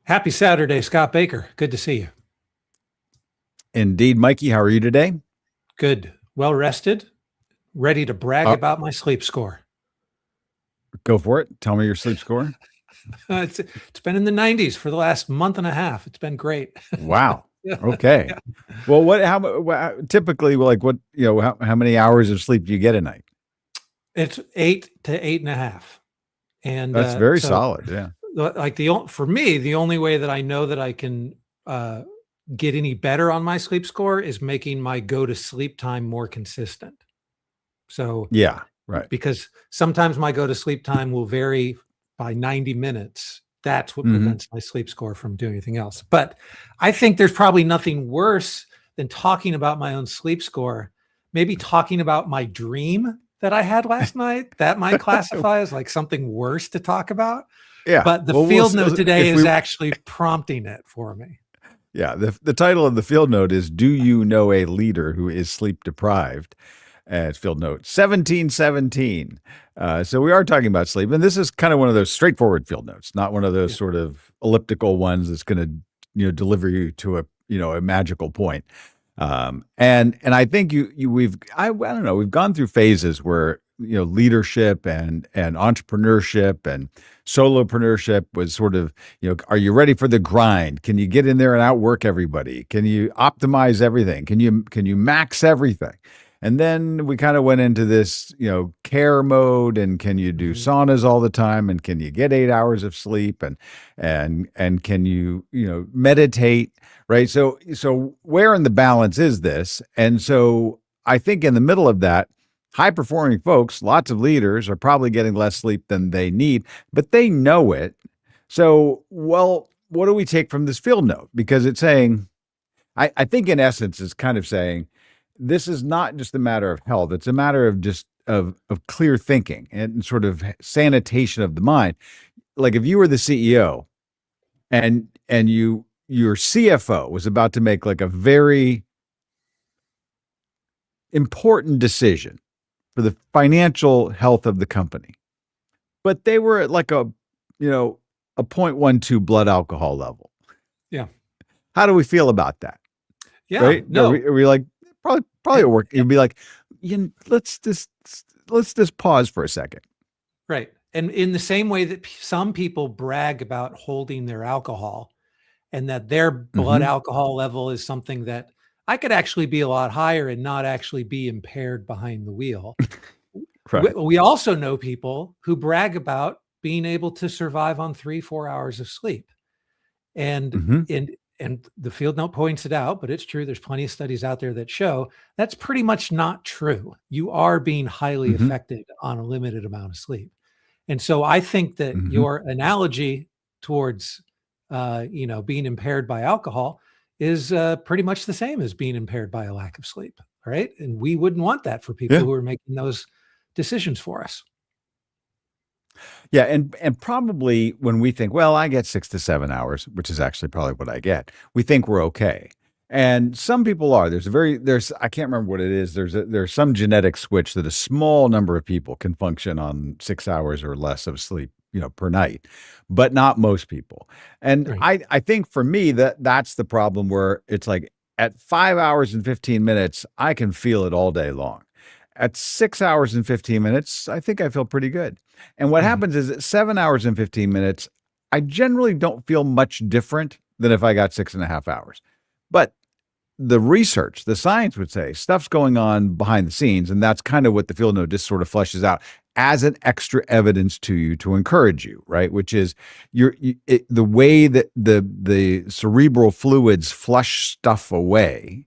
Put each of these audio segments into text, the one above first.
Happy Saturday, Scott Baker. Good to see you. Indeed, Mikey, how are you today? Good. Well rested, ready to brag Uh, about my sleep score. Go for it. Tell me your sleep score. It's been in the 90s for the last month and a half. It's been great. Wow. Yeah. Okay. Well, typically, like how many hours of sleep do you get a night? It's 8 to 8.5. And That's very so solid. Yeah. like for me, the only way that I know that I can uh, get any better on my sleep score is making my go to sleep time more consistent. So Yeah. Right. because sometimes my go to sleep time will vary by 90 minutes. That's what Hmm. prevents my sleep score from doing anything else. But I think there's probably nothing worse than talking about my own sleep score. Maybe talking about my dream that I had last night. That might classify as like something worse to talk about. Yeah. But the Well, field note today if is we, actually prompting it for me. yeah, the title of the field note is "Do you know a leader who is sleep deprived?" At field note 1717. So we are talking about sleep, and this is kind of one of those straightforward field notes, not one of those Yeah. sort of elliptical ones that's going to deliver you to a magical point. And I think I don't know, we've gone through phases where leadership and entrepreneurship and solopreneurship was sort of, are you ready for the grind? Can you get in there and outwork everybody? Can you optimize everything? Can you max everything? And then we kind of went into this, care mode, and can you do Mhm. saunas all the time, and can you get 8 hours of sleep, and can you, meditate, right? So where in the balance is this? And so I think in the middle of that, high performing folks, lots of leaders are probably getting less sleep than they need, but they know it. So, well, what do we take from this field note? Because it's saying, I think in essence, it's kind of saying this is not just a matter of health. It's a matter of just of clear thinking and sort of sanitation of the mind. Like if you were the CEO and your CFO was about to make like a very important decision for the financial health of the company, but they were at like you know, a 0.12 blood alcohol level. Yeah. How do we feel about that? Yeah. Right? Are No. we like probably And, a work? You'd be like, let's just pause for a second. right. And in the same way that some people brag about holding their alcohol and that their blood Hmm. alcohol level is something that I could actually be a lot higher and not actually be impaired behind the wheel. Right. We also know people who brag about being able to survive on 3, 4 hours of sleep. And Hmm. and the field note points it out, but it's true. There's plenty of studies out there that show that's pretty much not true. You are being highly Hmm. affected on a limited amount of sleep. And so I think that Hmm. your analogy towards being impaired by alcohol is pretty much the same as being impaired by a lack of sleep. Right. And we wouldn't want that for people Yeah. who are making those decisions for us. Yeah, and probably when we think, well, I get 6 to 7 hours, which is actually probably what I get, we think we're okay. And some people are. There's I can't remember what it is. There's some genetic switch that a small number of people can function on 6 hours or less of sleep, per night, but not most people. And Right. I think for me that's the problem where it's like at 5 hours and 15 minutes, I can feel it all day long. At 6 hours and 15 minutes, I think I feel pretty good. And what Mhm. happens is at 7 hours and 15 minutes, I generally don't feel much different than if I got 6.5 hours. But the research, the science would say stuff's going on behind the scenes. And that's kind of what the field note just sort of fleshes out as an extra evidence to you to encourage you, right? Which is the way that the cerebral fluids flush stuff away,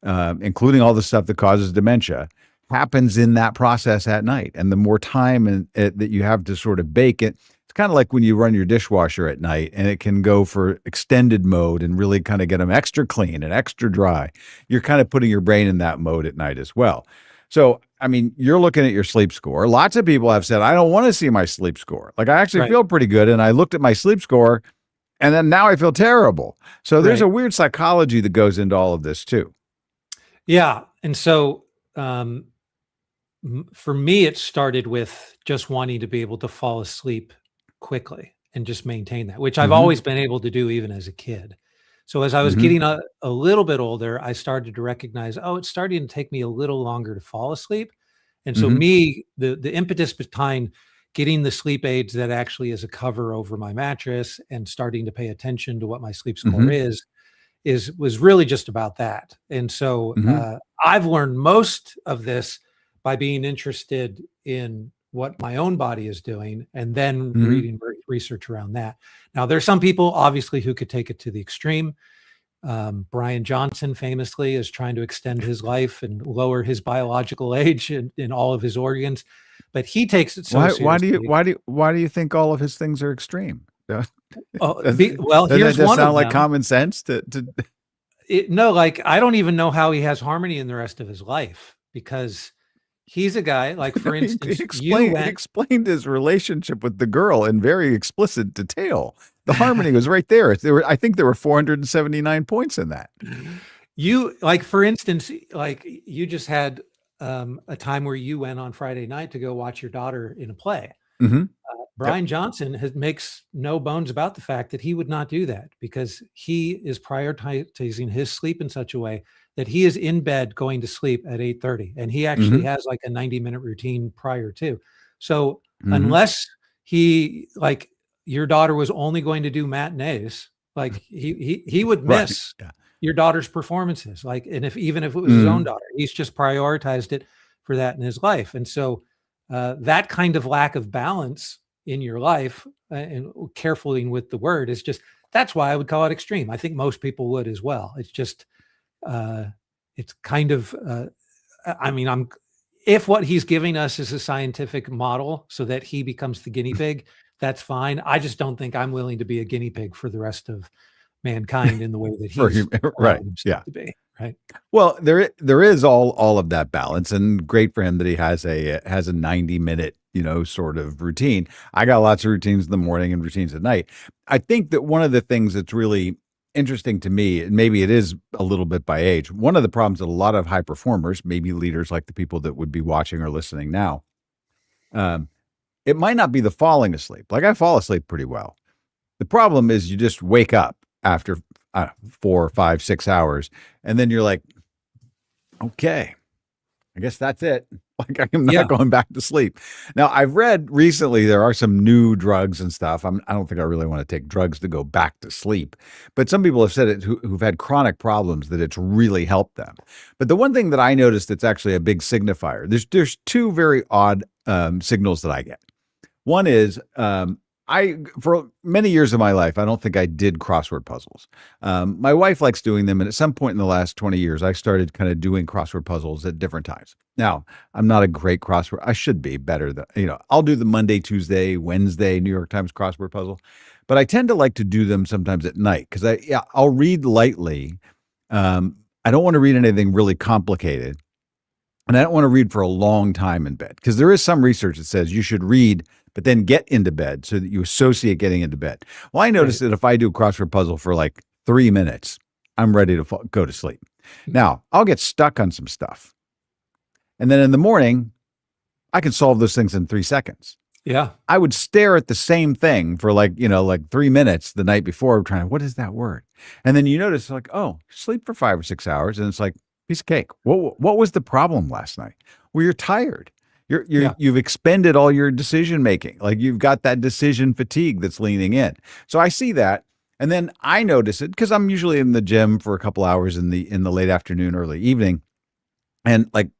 including all the stuff that causes dementia, happens in that process at night. And the more time that you have to sort of bake it, it's kind of like when you run your dishwasher at night and it can go for extended mode and really kind of get them extra clean and extra dry. You're kind of putting your brain in that mode at night as well. So, I mean, you're looking at your sleep score. Lots of people have said, I don't want to see my sleep score. Like, I actually Right. feel pretty good. And I looked at my sleep score and then now I feel terrible. So, there's a Right. weird psychology that goes into all of this too. Yeah. And so um, for me, it started with just wanting to be able to fall asleep quickly. and just maintain that, which I've Mhm. always been able to do even as a kid. So as I was Mhm. getting a little bit older, I started to recognize, oh, it's starting to take me a little longer to fall asleep. And so Mhm. the impetus behind getting the sleep aids that actually is a cover over my mattress and starting to pay attention to what my sleep score Mhm. was really just about that. And so Mhm. I've learned most of this by being interested in what my own body is doing and then Mhm. reading research around that. Now, there's some people obviously who could take it to the extreme. Brian Johnson famously is trying to extend his life and lower his biological age in all of his organs, but he takes it so seriously. Why do you think all of his things are extreme? Doesn't Well, doesn't that here's just one sound of like them. common sense to No, like I don't even know how he has harmony in the rest of his life because he's a guy like, for he instance, you went. explained his relationship with the girl in very explicit detail. The harmony was right there. I think there were 479 points in that. You like, for instance, like you just had a time where you went on Friday night to go watch your daughter in a play. Mhm. Yep. Brian Johnson makes no bones about the fact that he would not do that because he is prioritizing his sleep in such a way that he is in bed going to sleep at 8:30, and he actually Mhm. has like a 90-minute routine prior to. So Mhm. unless he like your daughter was only going to do matinees, like he would Right. miss Yeah. your daughter's performances. Like, and if even if it was his own Mhm. daughter, he's just prioritized it for that in his life. And so that kind of lack of balance in your life and carefully with the word is just that's why I would call it extreme. I think most people would as well. It's just uh, it's kind of I mean I'm if what he's giving us is a scientific model so that he becomes the guinea pig, that's fine. I just don't think I'm willing to be a guinea pig for the rest of mankind in the way that For he's him, right. allowing himself Yeah. to be. Right. Well, there is all of that balance, and great for him that he has a 90-minute, sort of routine. I got lots of routines in the morning and routines at night. I think that one of the things that's really interesting to me, and maybe it is a little bit by age, one of the problems that a lot of high performers, maybe leaders like the people that would be watching or listening now, um, it might not be the falling asleep. Like I fall asleep pretty well. The problem is you just wake up after 4, 5, 6 hours, and then you're like, okay, I guess that's it. Like I am not Yeah. going back to sleep. Now I've read recently there are some new drugs and stuff. I don't think I really want to take drugs to go back to sleep, but some people have said it who've had chronic problems that it's really helped them. But the one thing that I noticed that's actually a big signifier. There's two very odd signals that I get. One is I for many years of my life, I don't think I did crossword puzzles. My wife likes doing them, and at some point in the last 20 years, I started kind of doing crossword puzzles at different times. Now, I'm not a great crossword. I should be better than I'll do the Monday, Tuesday, Wednesday New York Times crossword puzzle, but I tend to like to do them sometimes at night because I'll read lightly. I don't want to read anything really complicated. And I don't want to read for a long time in bed because there is some research that says you should read, but then get into bed so that you associate getting into bed. Well, I noticed Right. that if I do a crossword puzzle for like 3 minutes, I'm ready to go to sleep. Now, I'll get stuck on some stuff. And then in the morning, I can solve those things in 3 seconds. Yeah. I would stare at the same thing for like 3 minutes the night before, trying, what is that word? And then you notice, like, oh, sleep for 5 or 6 hours. And it's like, piece of cake. What was the problem last night? Well, you're tired. Yeah. You've expended all your decision making. Like you've got that decision fatigue that's leaning in. So I see that. And then I notice it because I'm usually in the gym for a couple hours in the late afternoon, early evening. And like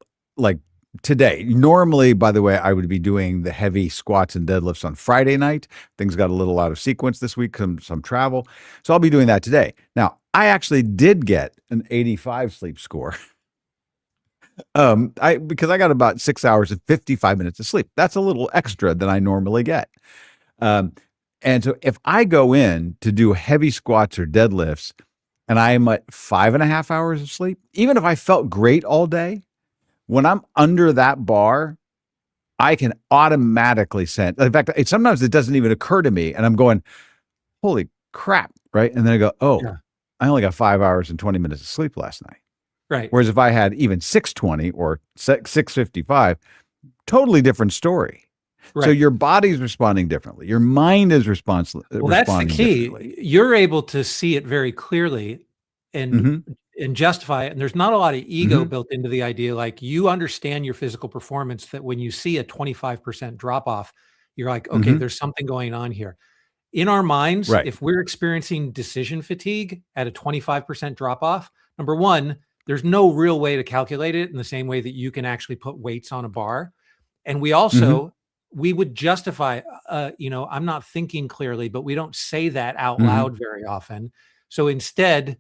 today, normally, by the way, I would be doing the heavy squats and deadlifts on Friday night. Things got a little out of sequence this week, some travel. So I'll be doing that today. Now, I actually did get an 85 sleep score. Because I got about 6 hours and 55 minutes of sleep. That's a little extra than I normally get. Um, and so if I go in to do heavy squats or deadlifts and I'm at 5.5 hours of sleep, even if I felt great all day, when I'm under that bar, I can automatically send. In fact, sometimes it doesn't even occur to me, and I'm going, "Holy crap!" Right, and then I go, "Oh, Yeah. I only got 5 hours and 20 minutes of sleep last night." Right. Whereas if I had even 6:20 or 6:55, totally different story. So Right. your body's responding differently. Your mind is Well, that's the responding differently. key. You're able to see it very clearly and Hmm. and justify it. And there's not a lot of ego Hmm. built into the idea. Like you understand your physical performance that when you see a 25% drop off, you're like, okay, Hmm. there's something going on here. In our minds, Right. if we're experiencing decision fatigue at a 25% drop off, number one, there's no real way to calculate it in the same way that you can actually put weights on a bar. And Hmm. we would justify, I'm not thinking clearly, but we don't say that out Hmm. loud very often. So instead,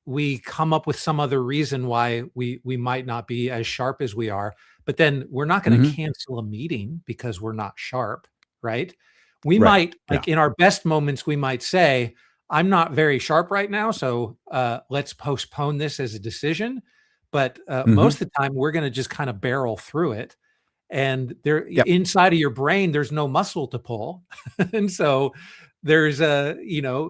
we come up with some other reason why we might not be as sharp as we are, but then we're not going to Hmm. cancel a meeting because we're not sharp, right? We Right. might, Yeah. like in our best moments, we might say, I'm not very sharp right now, so let's postpone this as a decision. But Hmm. most of the time, we're going to just kind of barrel through it, and there Yep. inside of your brain there's no muscle to pull. And so there's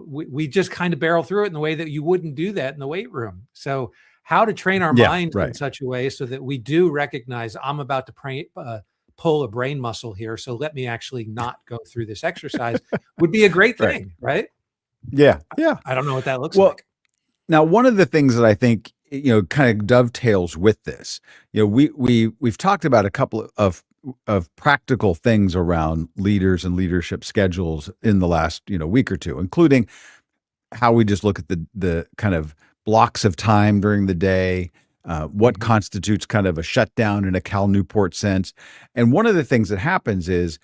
we just kind of barrel through it in the way that you wouldn't do that in the weight room. So how to train our Yeah. minds in Right. such a way so that we do recognize I'm about to pull a brain muscle here, so let me actually not go through this exercise, would be a great Right. thing, right? Yeah. Yeah. I don't know what that looks Well, like. now, one of the things that I think, kind of dovetails with this, we've talked about a couple of practical things around leaders and leadership schedules in the last, week or two, including how we just look at the kind of blocks of time during the day, what Mhm. constitutes kind of a shutdown in a Cal Newport sense. And one of the things that happens is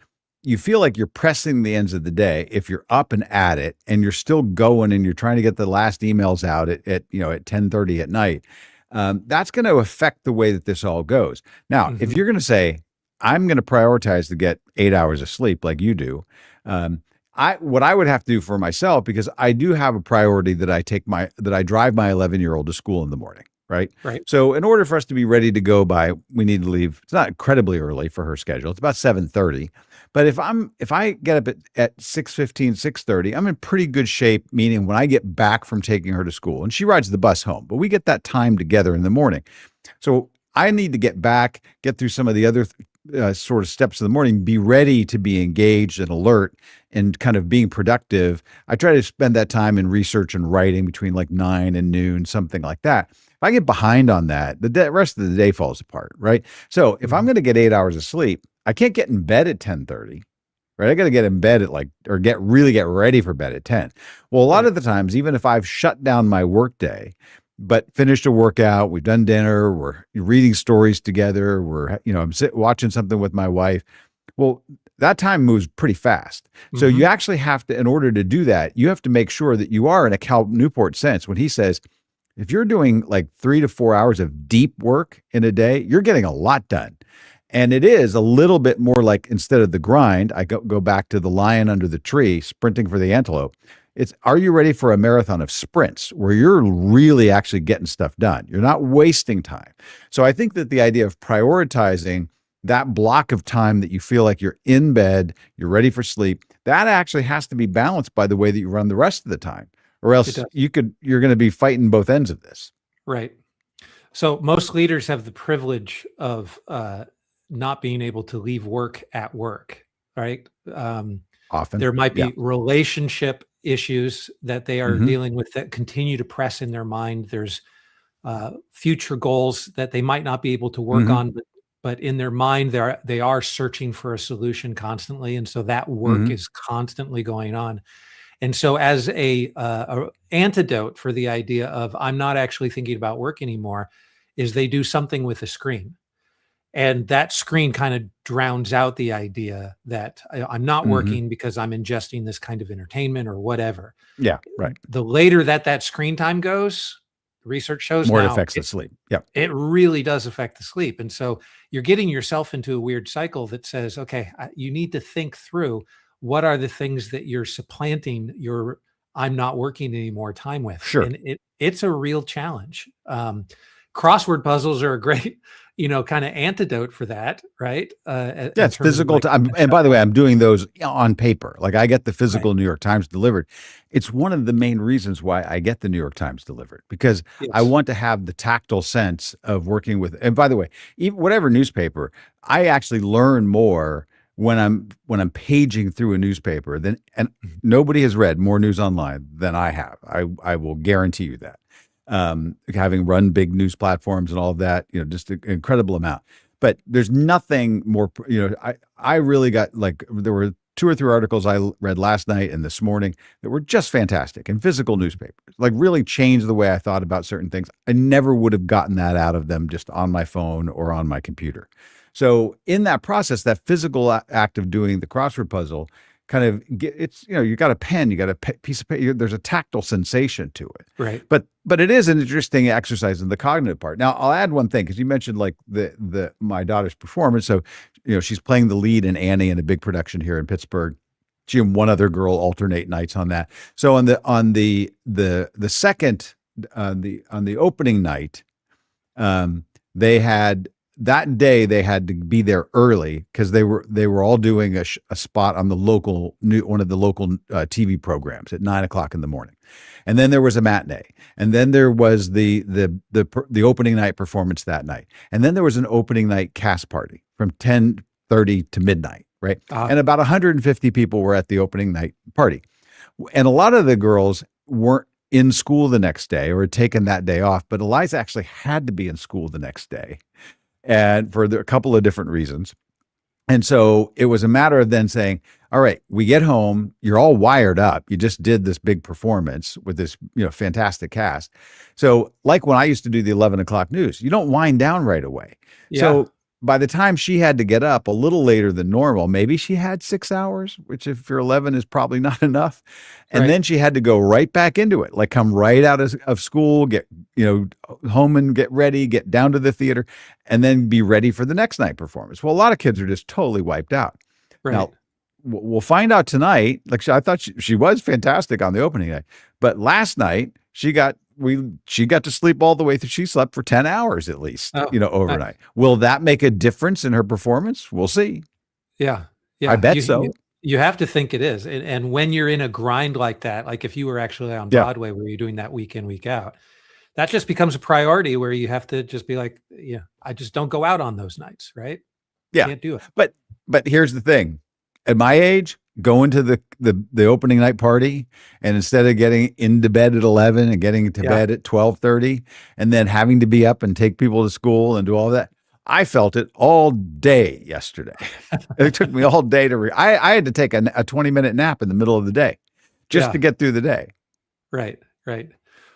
you feel like you're pressing the ends of the day if you're up and at it and you're still going and you're trying to get the last emails out at 10:30 at night. That's going to affect the way that this all goes. Now, if Mhm. you're going to say, I'm going to prioritize to get 8 hours of sleep like you do, um, what I would have to do for myself, because I do have a priority that I drive my 11-year-old to school in the morning, right? Right. So in order for us to be ready to go we need to leave. It's not incredibly early for her schedule. It's about 7:30. But if I get up at 6:15, 6:30, I'm in pretty good shape, meaning when I get back from taking her to school, and she rides the bus home, but we get that time together in the morning. So I need to get back, get through some of the other sort of steps of the morning, be ready to be engaged and alert and kind of being productive. I try to spend that time in research and writing between like 9 and noon, something like that. If I get behind on that, the rest of the day falls apart, right? So if I'm Mhm. going to get 8 hours of sleep, I can't get in bed at 10:30. Right. I got to get in bed at or get ready for bed at 10. Well, a lot Right. of the times, even if I've shut down my workday, but finished a workout, we've done dinner, we're reading stories together, I'm watching something with my wife. Well, that time moves pretty fast. So you Mhm. actually have to, in order to do that, you have to make sure that you are in a Cal Newport sense. When he says, if you're doing like 3 to 4 hours of deep work in a day, you're getting a lot done. And it is a little bit more like, instead of the grind, I go back to the lion under the tree sprinting for the antelope. It's, are you ready for a marathon of sprints where you're really actually getting stuff done? You're not wasting time. So I think that the idea of prioritizing that block of time that you feel like you're in bed, you're ready for sleep, that actually has to be balanced by the way that you run the rest of the time. Or It else does. you're going to be fighting both ends of this. Right. So most leaders have the privilege of not being able to leave work at work, right? Often. There might Yeah. be relationship issues that they are Hmm. dealing with that continue to press in their mind. There's future goals that they might not be able to work Hmm. on, but in their mind, they are searching for a solution constantly, and so that work Hmm. is constantly going on. And so, as a antidote for the idea of I'm not actually thinking about work anymore, is they do something with a screen, and that screen kind of drowns out the idea that I'm not Hmm. working because I'm ingesting this kind of entertainment or whatever. Yeah. Right. The later that screen time goes, research shows More it now affects the sleep. Yep. it really does affect the sleep. And so you're getting yourself into a weird cycle that says, okay, you need to think through what are the things that you're supplanting your I'm not working anymore time with. Sure. And it's a real challenge. Crossword puzzles are a great, kind of antidote for that, right? Yeah, In it's terms of physical like time. a And by the way, shutdown. I'm doing those on paper. Like I get the Right. physical New York Times delivered. It's one of the main reasons why I get the New York Times delivered, because I Yes. want to have the tactile sense of working with. And by the way, even whatever newspaper, I actually learn more when I'm paging through a newspaper, then and nobody has read more news online than I have. I will guarantee you that. Having run big news platforms and all of that, just an incredible amount. But there's nothing more, I really got there were 2 or 3 articles I read last night and this morning that were just fantastic, and physical newspapers, really changed the way I thought about certain things. I never would have gotten that out of them just on my phone or on my computer. So in that process, that physical act of doing the crossword puzzle kind of you got a pen, you got a piece of paper, there's a tactile sensation to it. Right. But it is an interesting exercise in the cognitive part. Now I'll add one thing, because you mentioned my daughter's performance. So, she's playing the lead in Annie in a big production here in Pittsburgh. She and one other girl alternate nights on that. So on the second, on the opening night, they had to be there early because they were all doing a spot on one of the local TV programs at 9:00 in the morning, and then there was a matinee, and then there was the opening night performance that night, and then there was an opening night cast party from 10:30 to midnight, right? And about 150 people were at the opening night party, and a lot of the girls weren't in school the next day or had taken that day off, but Eliza actually had to be in school the next day, and for a couple of different reasons. And so it was a matter of then saying, all right, we get home, you're all wired up. You just did this big performance with this, fantastic cast. So like when I used to do the 11 o'clock news, you don't wind down right away. Yeah. So by the time she had to get up a little later than normal, maybe she had 6 hours, which if you're 11 is probably not enough. And then she had to go right back into it, come right out of school, get, home and get ready, get down to the theater, and then be ready for the next night performance. Well, a lot of kids are just totally wiped out. Right. Now, we'll find out tonight. I thought she was fantastic on the opening night, but last night she got to sleep all the way through. She slept for 10 hours at least, overnight. Nice. Will that make a difference in her performance? We'll see. Yeah. I bet so. You have to think it is. And when you're in a grind like that, like if you were actually on Broadway where you're doing that week in, week out, that just becomes a priority where you have to just be like, I just don't go out on those nights, right? Yeah. Can't do it. But here's the thing. At my age, going to the opening night party, and instead of getting into bed at 11 and getting to bed at 12:30 and then having to be up and take people to school and do all that, I felt it all day yesterday. It took me all day I had to take a 20-minute nap in the middle of the day just to get through the day. Right.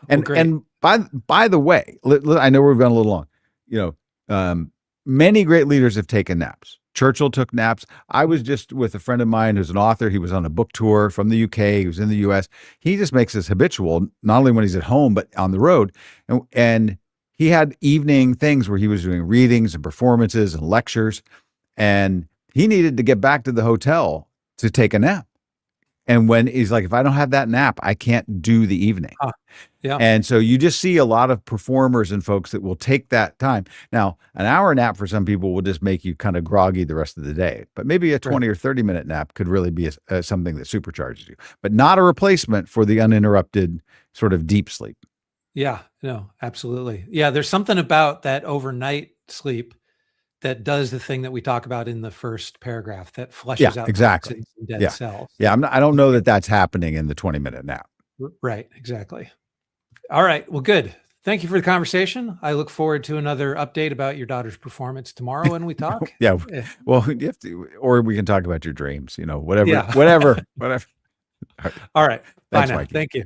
And by the way, I know we've gone a little long. Many great leaders have taken naps. Churchill took naps. I was just with a friend of mine who's an author. He was on a book tour from the UK. He was in the US. He just makes this habitual, not only when he's at home, but on the road. And he had evening things where he was doing readings and performances and lectures. And he needed to get back to the hotel to take a nap. And when he's like, if I don't have that nap, I can't do the evening. Yeah. And so you just see a lot of performers and folks that will take that time. Now, an hour nap for some people will just make you kind of groggy the rest of the day, but maybe a 20 or 30-minute nap could really be something that supercharges you, but not a replacement for the uninterrupted sort of deep sleep. Yeah, no, absolutely. Yeah. There's something about that overnight sleep that does the thing that we talk about in the first paragraph that flushes out exactly dead cells. Yeah. I don't know that that's happening in the 20-minute nap. Right. Exactly. All right. Well, good. Thank you for the conversation. I look forward to another update about your daughter's performance tomorrow when we talk. Yeah. Well, you have to, or we can talk about your dreams, whatever. All right. All right. Bye Thanks, now. Mikey. Thank you.